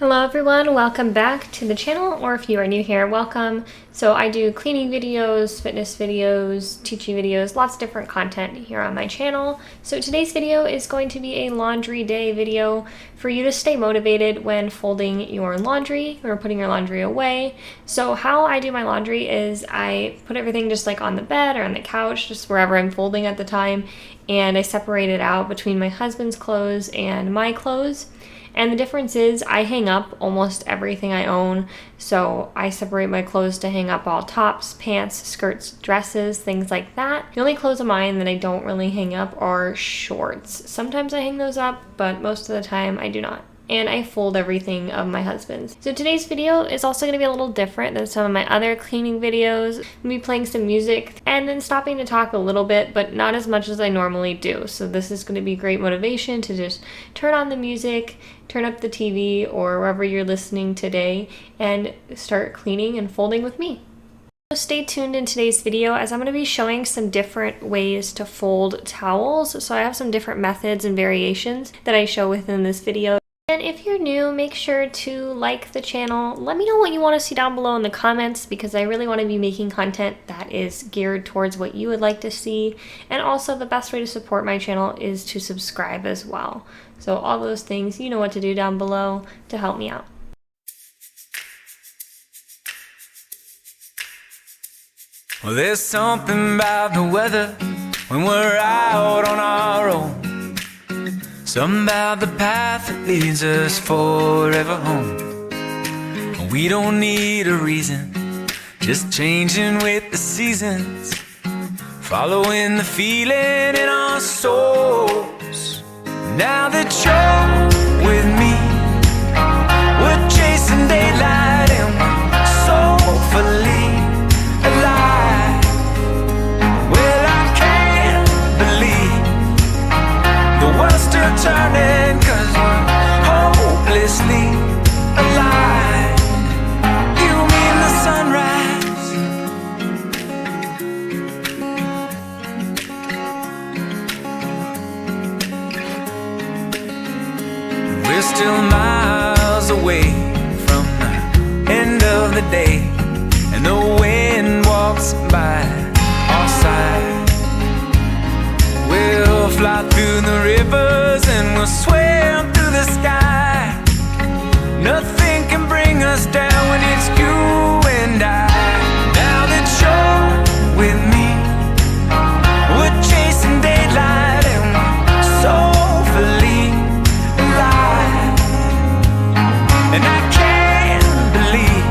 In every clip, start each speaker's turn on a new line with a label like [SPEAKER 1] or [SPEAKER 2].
[SPEAKER 1] Hello everyone, welcome back to the channel, or if you are new here, welcome. So I do cleaning videos, fitness videos, teaching videos, lots of different content here on my channel. So today's video is going to be a laundry day video for you to stay motivated when folding your laundry or putting your laundry away. So how I do my laundry is I put everything just like on the bed or on the couch, just wherever I'm folding at the time, and I separate it out between my husband's clothes and my clothes. And the difference is I hang up almost everything I own. So I separate my clothes to hang up all tops, pants, skirts, dresses, things like that. The only clothes of mine that I don't really hang up are shorts. Sometimes I hang those up, but most of the time I do not. And I fold everything of my husband's. So today's video is also going to be a little different than some of my other cleaning videos. I'm going to be playing some music and then stopping to talk a little bit, but not as much as I normally do. So this is going to be great motivation to just turn on the music, turn up the TV or wherever you're listening today, and start cleaning and folding with me. So stay tuned in today's video as I'm going to be showing some different ways to fold towels. So I have some different methods and variations that I show within this video. And if you're new, make sure to like the channel. Let me know what you want to see down below in the comments, because I really want to be making content that is geared towards what you would like to see. And also the best way to support my channel is to subscribe as well. So all those things, you know what to do down below to help me out.
[SPEAKER 2] Well, there's something about the weather when we're out on our own. Something about the path that leads us forever home. We don't need a reason, just changing with the seasons, following the feeling in our souls. Now that you're with me, we're chasing daylight and we're soulfully alive. Well, I can't believe the world's still turning, 'cause we're hopelessly alive. You mean the sunrise, we're still miles away from the end of the day, and the wind walks by our side. We'll fly through the rivers and we'll swim through the sky. Nothing can bring us down when it's you and I. Now that you're with me, we're chasing daylight and we're soulfully alive. And I can't believe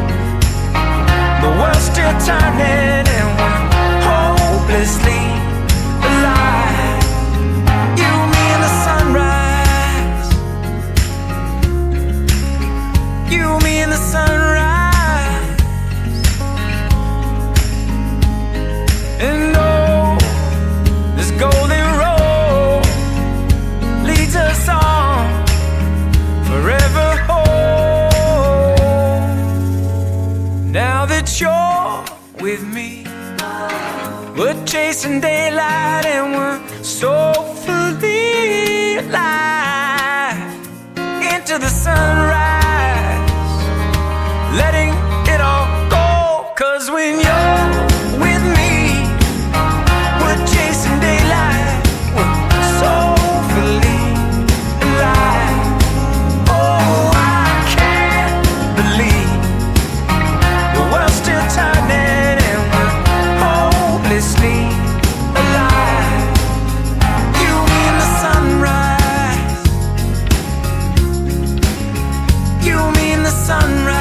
[SPEAKER 2] the world's still turning and we're hopelessly alive. You, me, and the sunrise. You, me, and the sunrise. And oh, this golden road leads us on forever home. Now that you're with me, we're chasing daylight and we're soulfully alive. Into the sunrise, letting it all go. 'Cause when you're with me, we're chasing daylight, we're soulfully alive. Oh, I can't believe the world's still turning and we're hopelessly alive. You mean the sunrise. You mean the sunrise.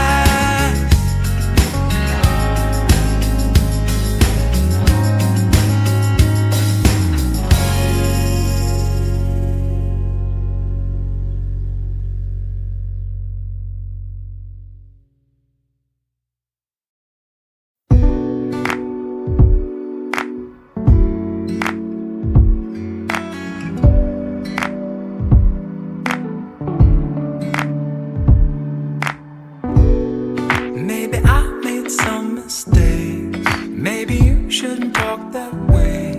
[SPEAKER 2] Maybe I made some mistakes. Maybe you shouldn't talk that way.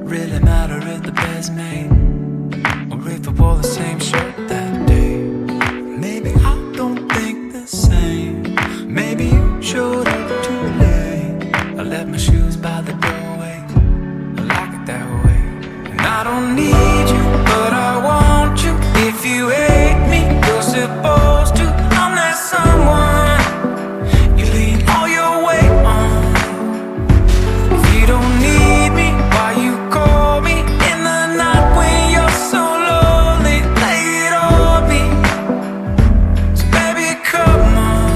[SPEAKER 2] Really matter if the bed's made, or if we wore the same shirt that day. Maybe I don't think don't need you, but I want you. If you hate me, you're supposed to. I'm that someone you lean all your weight on. If you don't need me, why you call me in the night when you're so lonely? Lay it on me, so baby come on.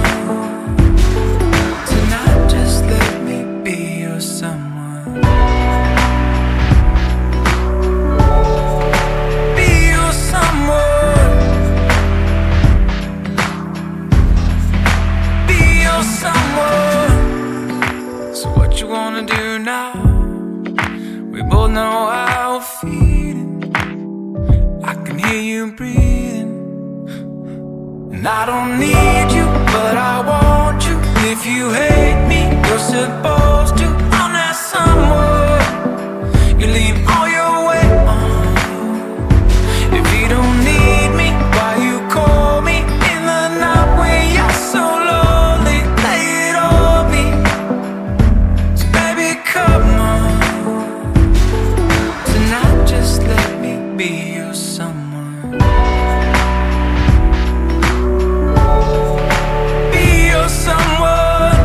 [SPEAKER 2] Tonight just let me be your someone. Be your someone. Be your someone. So what you wanna do now? We both know how we're feeling. I can hear you breathing. And I don't need you, but I want you. If you hate me, you're supposed to. I'm that someone you leave all your weight on. If you don't need me, why you call me in the night when you're so lonely? Lay it on me, so baby come on. Tonight just let me be your someone. Be your someone.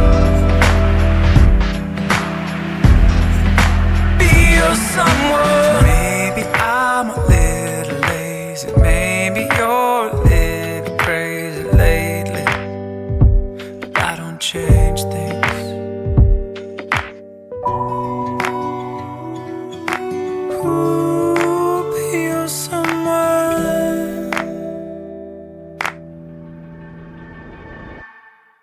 [SPEAKER 2] Be your someone. Maybe I'm a little lazy. Maybe you're a little crazy lately, but I don't change things. Ooh, be your someone.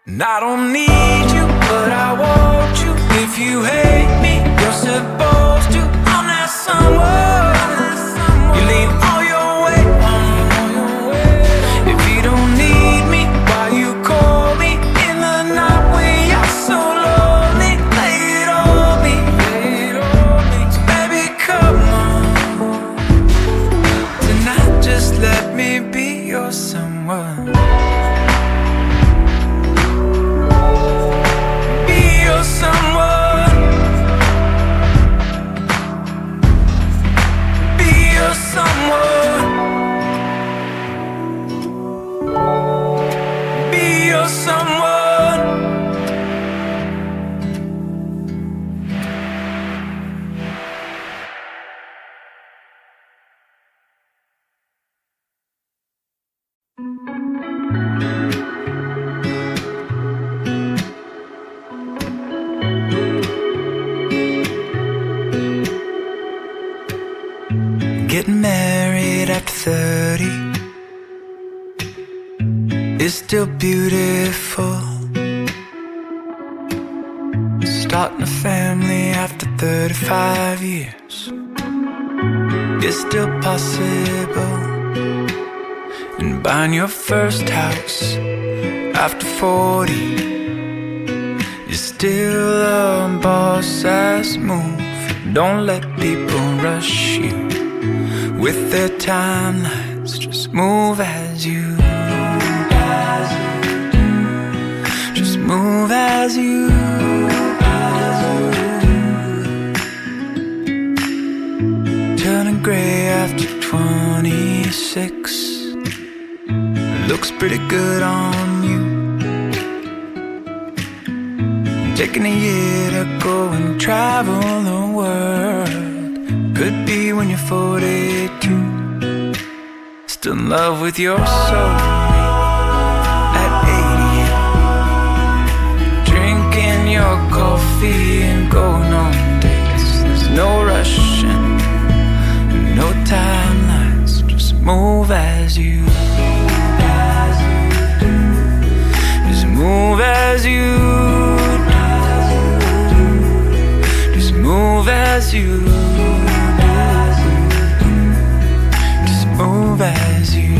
[SPEAKER 2] And I don't need you, but I want you. If you hate me, you're supposed to. I'm that someone you leave all your weight on. If you don't need me, why you call me in the night when you're so lonely? Lay it on me, so baby come on. Tonight just let me be your someone. Be your someone. Be your someone. Be your someone. Getting married after 30 is still beautiful. Starting a family after 35 years is still possible. And buying your first house after 40 is still a boss-ass move. Don't let people rush you with their timelines. Just move as you just move as you turning gray after 26 looks pretty good on you. Taking a year to go and travel the world. Could be when you're 42, still in love with your soulmate at 80, drinking your coffee and going on dates. There's no rushing, no timelines. Just move as you just move as you just move as you move as you.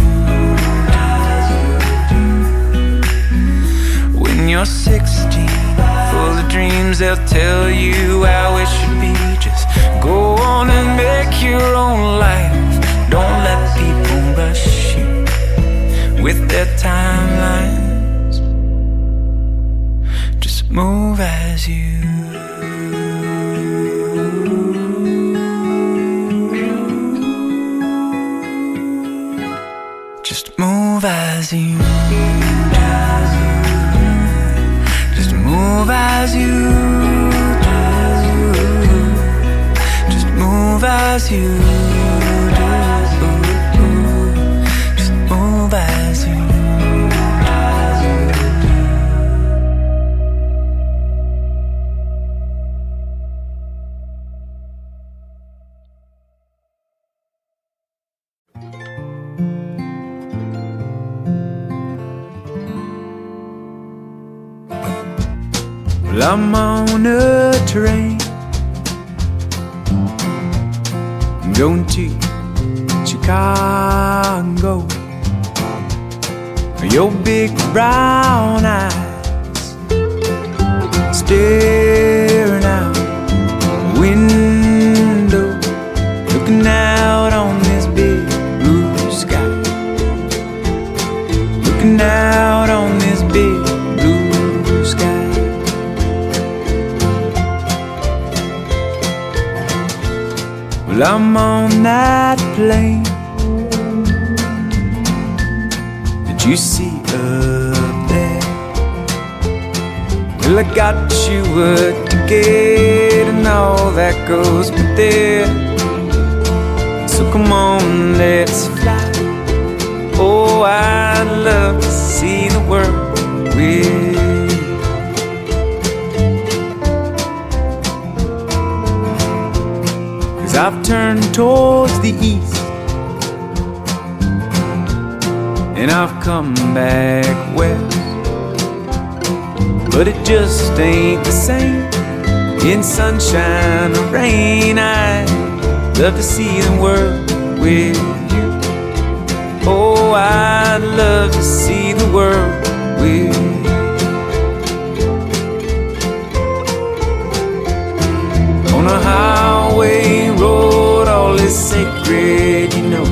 [SPEAKER 2] When you're 16, full of dreams, they'll tell you how it should be. Just go on and make your own life. Don't let people rush you with their timelines. Just move as you. move as you do. Just move as you do. Just move as you do. Just move as you do. Well, I'm on a train going to Chicago. Your big brown eyes staring out the window, looking out on this big blue sky, looking out on this big blue sky. Well, I'm on that plane that you see up there. Well, I got you a ticket and all that goes with there. So come on, let's fly. Oh, I'd love to see the world with you. 'Cause I've turned towards the east and I've come back west, but it just ain't the same in sunshine or rain. I'd love to see the world with you. Oh, I'd love to see the world with you. On a highway road, all is sacred, you know,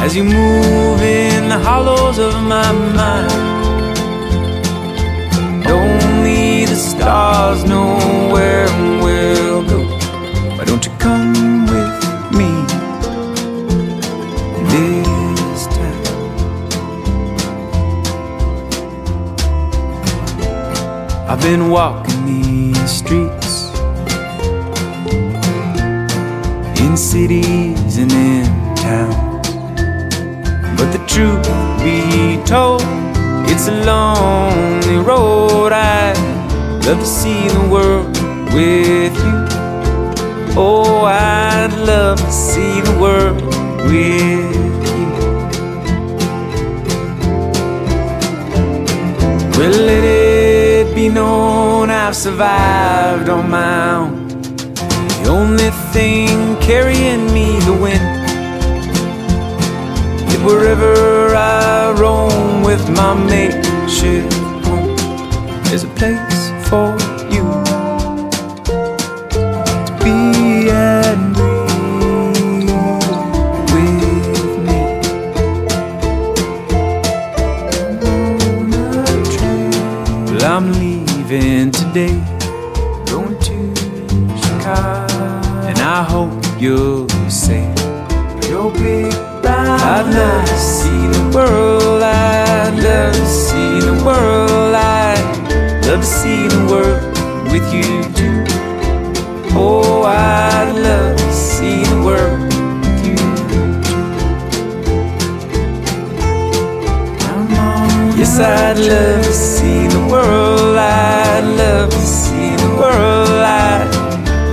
[SPEAKER 2] as you move in the hollows of my mind. Only the stars know where we'll go. Why don't you come with me this time? I've been walking these streets in cities and in towns, but the truth be told, it's a lonely road. I'd love to see the world with you. Oh, I'd love to see the world with you. Well, let it be known I've survived on my own. The only thing carrying me the wind, that wherever I roam with my makeshift home, there's a place for you to be and breathe with me. On a train. Well, I'm leaving today, going to Chicago, and I hope you'll say you're big. I'd love to see the world. I'd love to see the world. I'd love to see the world with you too. Oh, I'd love to see the world with you too. Yes, I'd love to see the world. I'd love to see the world. I'd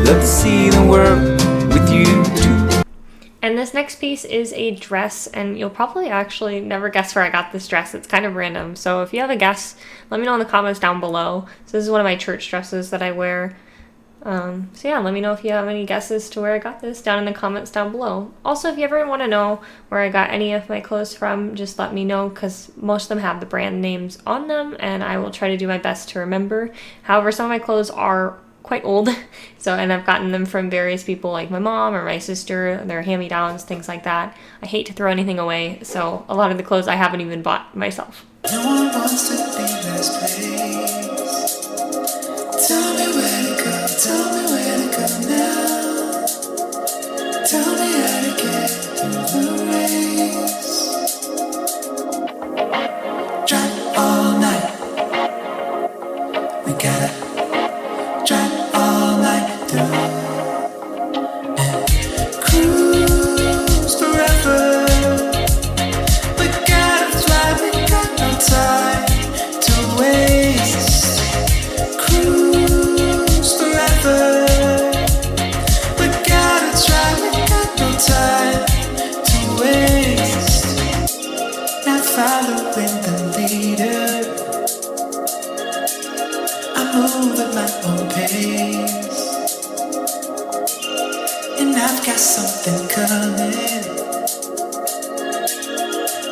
[SPEAKER 2] love to see the world with you too.
[SPEAKER 1] And this next piece is a dress, and you'll probably actually never guess where I got this dress. It's kind of random, so if you have a guess, let me know in the comments down below. So this is one of my church dresses that I wear. So yeah, let me know if you have any guesses to where I got this down in the comments down below. Also, if you ever want to know where I got any of my clothes from, just let me know, because most of them have the brand names on them, and I will try to do my best to remember. However, some of my clothes are quite old, and I've gotten them from various people like my mom or my sister. They're hand-me-downs, things like that. I hate to throw anything away, so a lot of the clothes I haven't even bought myself.
[SPEAKER 2] No one wants to be this place. Tell me where to go, tell me where to go now. Tell me how to get through the race. running.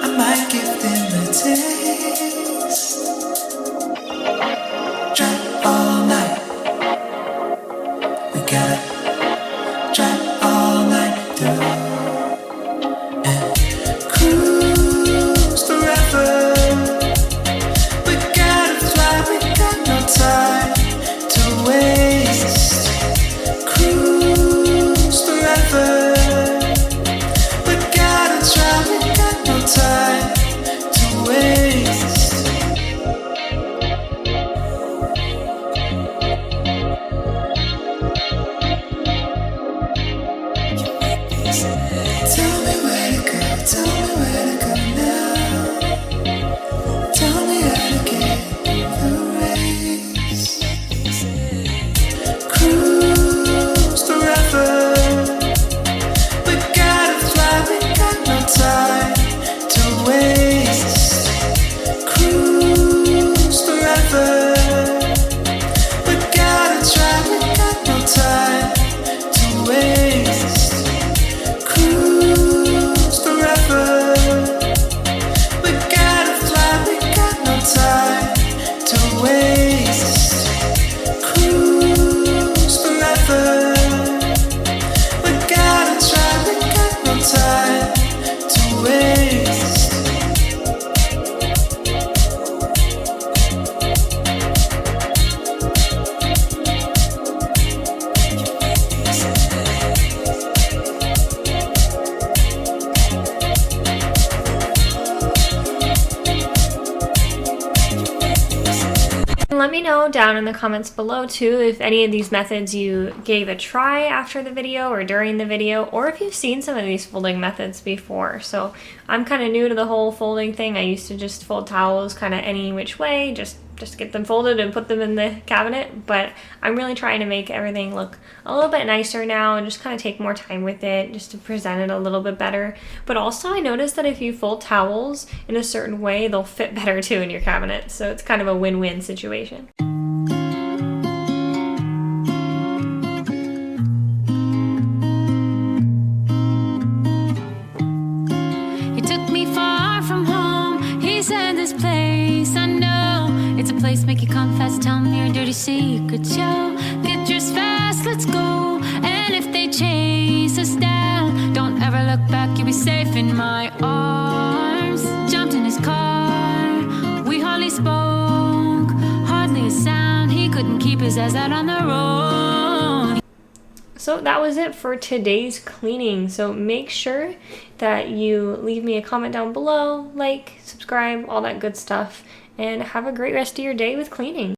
[SPEAKER 2] I might give them a taste. Drive all night. We gotta drive all night through and cruise the river. We gotta fly, we got no time to waste. Cruise the river. We gotta try, we got no time to waste. Tell me where to go, tell me where to go now. Tell me how to get through the race. Cruise the river. We gotta fly, we got no time to waste. Cruise the river. We gotta try, we got no time to waste. Cruise the river. We gotta fly, we got no time to waste. Cruise the river. We gotta try, we got no time to waste.
[SPEAKER 1] And let me know down in the comments below too if any of these methods you gave a try after the video or during the video, or if you've seen some of these folding methods before. So I'm kind of new to the whole folding thing. I used to just fold towels kind of any which way, just get them folded and put them in the cabinet, but I'm really trying to make everything look a little bit nicer now and just kind of take more time with it just to present it a little bit better. But also I noticed that if you fold towels in a certain way, they'll fit better too in your cabinet, so it's kind of a win-win situation.
[SPEAKER 3] He took me far from home. He said this place, I know it's a place make you confess. Tell me your dirty secrets, yo. Get dressed fast, let's go. And if they chase us down, don't ever look back, you'll be safe in my arms. Jumped in his car, we hardly spoke, hardly a sound. He couldn't keep his eyes out on the road.
[SPEAKER 1] So that was it for today's cleaning. So make sure that you leave me a comment down below, like, subscribe, all that good stuff, and have a great rest of your day with cleaning.